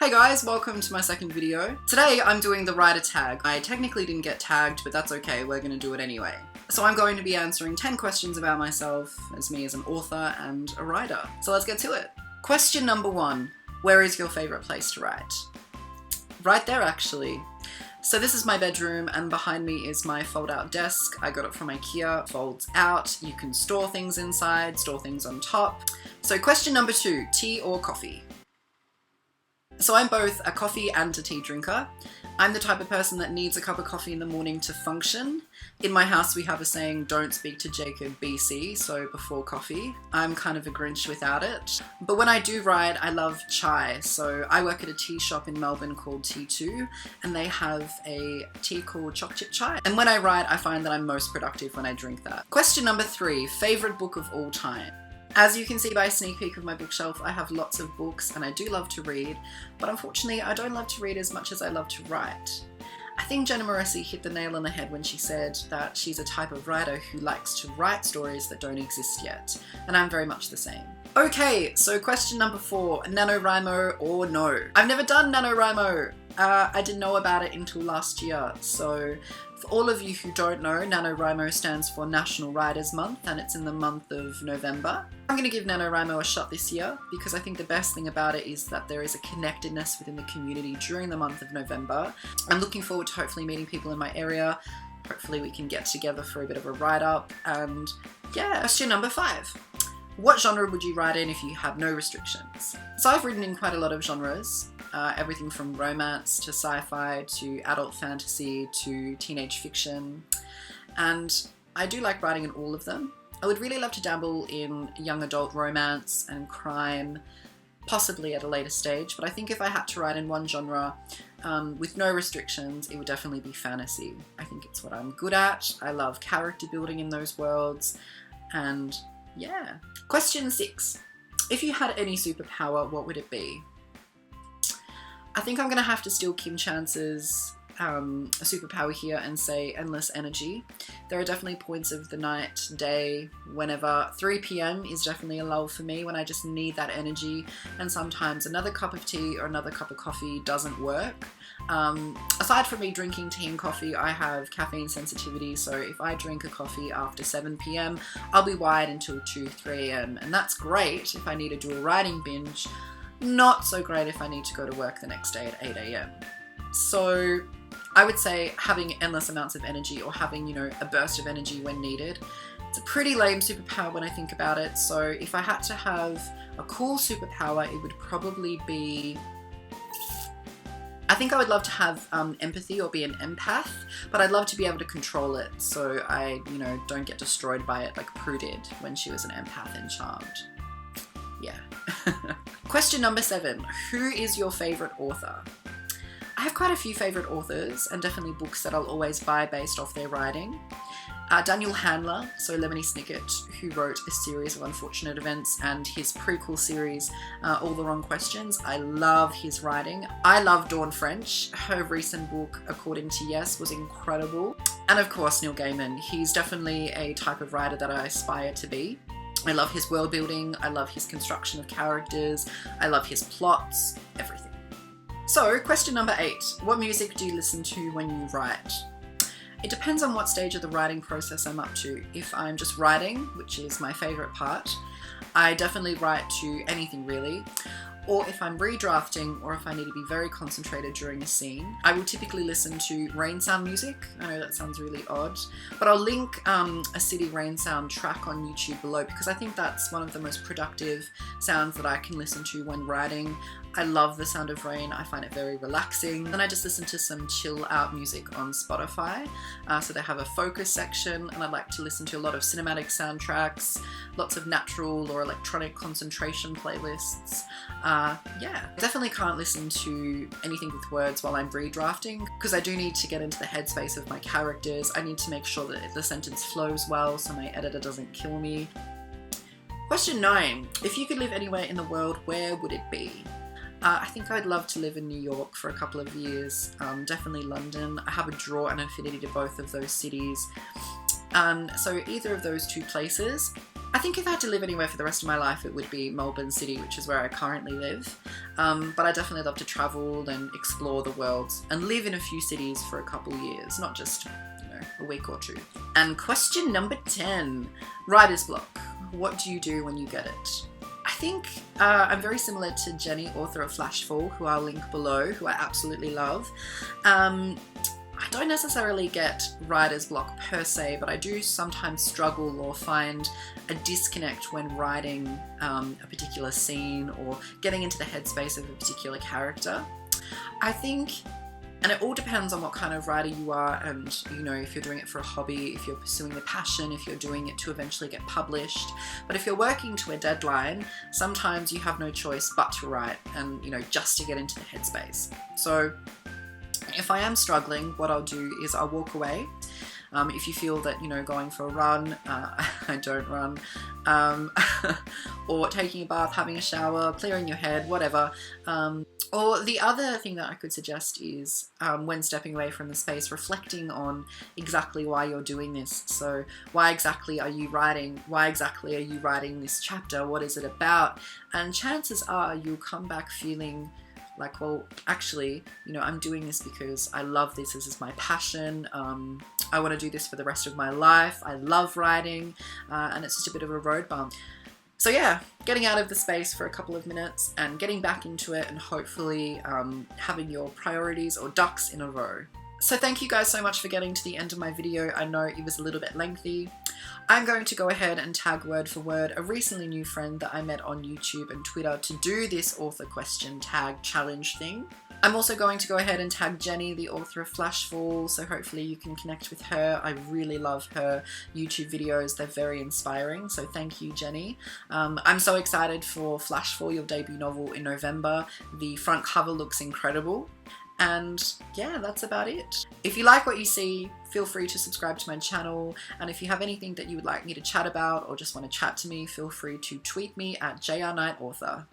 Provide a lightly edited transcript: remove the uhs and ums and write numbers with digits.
Hey guys, welcome to my second video. Today I'm doing the writer tag. I technically didn't get tagged, but that's okay, we're gonna do it anyway. So I'm going to be answering 10 questions about myself, as me as an author and a writer. So let's get to it. Question number 1, where is your favorite place to write? Right there actually. So this is my bedroom and behind me is my fold-out desk. I got it from IKEA, folds out, you can store things inside, store things on top. So question number 2, tea or coffee? So I'm both a coffee and a tea drinker. I'm the type of person that needs a cup of coffee in the morning to function. In my house we have a saying, don't speak to Jacob BC, so before coffee. I'm kind of a Grinch without it. But when I do write, I love chai. So I work at a tea shop in Melbourne called T2, and they have a tea called Choc Chip Chai. And when I write, I find that I'm most productive when I drink that. Question number 3, favorite book of all time? As you can see by a sneak peek of my bookshelf, I have lots of books and I do love to read, but unfortunately I don't love to read as much as I love to write. I think Jenna Moreci hit the nail on the head when she said that she's a type of writer who likes to write stories that don't exist yet, and I'm very much the same. Okay, so question number 4, NaNoWriMo or no? I've never done NaNoWriMo. I didn't know about it until last year, so for all of you who don't know, NaNoWriMo stands for National Writers Month and it's in the month of November. I'm going to give NaNoWriMo a shot this year because I think the best thing about it is that there is a connectedness within the community during the month of November. I'm looking forward to hopefully meeting people in my area. Hopefully we can get together for a bit of a write-up and yeah. Question number 5. What genre would you write in if you have no restrictions? So I've written in quite a lot of genres. Everything from romance to sci-fi to adult fantasy to teenage fiction, and I do like writing in all of them. I would really love to dabble in young adult romance and crime, possibly at a later stage, but I think if I had to write in one genre with no restrictions, it would definitely be fantasy. I think it's what I'm good at. I love character building in those worlds, and yeah. Question 6. If you had any superpower, what would it be? I think I'm going to have to steal Kim Chance's superpower here and say endless energy. There are definitely points of the night, day, whenever. 3 p.m. is definitely a lull for me when I just need that energy, and sometimes another cup of tea or another cup of coffee doesn't work. Aside from me drinking tea and coffee, I have caffeine sensitivity, so if I drink a coffee after 7 p.m, I'll be wired until 2, 3 a.m, and that's great if I need to do a writing binge. Not so great if I need to go to work the next day at 8 a.m. So I would say having endless amounts of energy or having, a burst of energy when needed. It's a pretty lame superpower when I think about it. So if I had to have a cool superpower, it would probably be, I think I would love to have empathy or be an empath, but I'd love to be able to control it so I, don't get destroyed by it like Prue did when she was an empath in Charmed. Yeah. Question number 7. Who is your favourite author? I have quite a few favourite authors and definitely books that I'll always buy based off their writing. Daniel Handler, so Lemony Snicket, who wrote a series of unfortunate events and his prequel series, All the Wrong Questions. I love his writing. I love Dawn French. Her recent book, According to Yes, was incredible. And of course, Neil Gaiman. He's definitely a type of writer that I aspire to be. I love his world building, I love his construction of characters, I love his plots, everything. So, question number 8. What music do you listen to when you write? It depends on what stage of the writing process I'm up to. If I'm just writing, which is my favourite part, I definitely write to anything really. Or if I'm redrafting or if I need to be very concentrated during a scene, I will typically listen to rain sound music. I know that sounds really odd, but I'll link a city rain sound track on YouTube below because I think that's one of the most productive sounds that I can listen to when writing. I love the sound of rain. I find it very relaxing. Then I just listen to some chill out music on Spotify. So they have a focus section and I like to listen to a lot of cinematic soundtracks, lots of natural or electronic concentration playlists. Yeah, definitely can't listen to anything with words while I'm redrafting because I do need to get into the headspace of my characters. I need to make sure that the sentence flows well so my editor doesn't kill me. Question 9. If you could live anywhere in the world, where would it be? I think I'd love to live in New York for a couple of years, definitely London. I have a draw and affinity to both of those cities. So either of those two places. I think if I had to live anywhere for the rest of my life, it would be Melbourne City, which is where I currently live. But I definitely love to travel and explore the world and live in a few cities for a couple years, not just, a week or two. And question number 10, writer's block. What do you do when you get it? I think I'm very similar to Jenny, author of Flashfall, who I'll link below, who I absolutely love. I don't necessarily get writer's block per se, but I do sometimes struggle or find a disconnect when writing a particular scene or getting into the headspace of a particular character. I think, and it all depends on what kind of writer you are and, if you're doing it for a hobby, if you're pursuing a passion, if you're doing it to eventually get published. But if you're working to a deadline, sometimes you have no choice but to write and, just to get into the headspace. So if I am struggling, what I'll do is I'll walk away. If you feel that, going for a run, I don't run, or taking a bath, having a shower, clearing your head, whatever. Or the other thing that I could suggest is when stepping away from the space, reflecting on exactly why you're doing this. So why exactly are you writing? Why exactly are you writing this chapter? What is it about? And chances are you'll come back feeling like, well, actually, I'm doing this because I love this. This is my passion. I want to do this for the rest of my life. I love writing, and it's just a bit of a road bump. So yeah, getting out of the space for a couple of minutes and getting back into it and hopefully having your priorities or ducks in a row. So thank you guys so much for getting to the end of my video. I know it was a little bit lengthy. I'm going to go ahead and tag word for word a recently new friend that I met on YouTube and Twitter to do this author question tag challenge thing. I'm also going to go ahead and tag Jenny, the author of Flashfall, so hopefully you can connect with her. I really love her YouTube videos. They're very inspiring, so thank you, Jenny. I'm so excited for Flashfall, your debut novel in November. The front cover looks incredible. And yeah, that's about it. If you like what you see, feel free to subscribe to my channel. And if you have anything that you would like me to chat about or just want to chat to me, feel free to tweet me at JRKnightAuthor.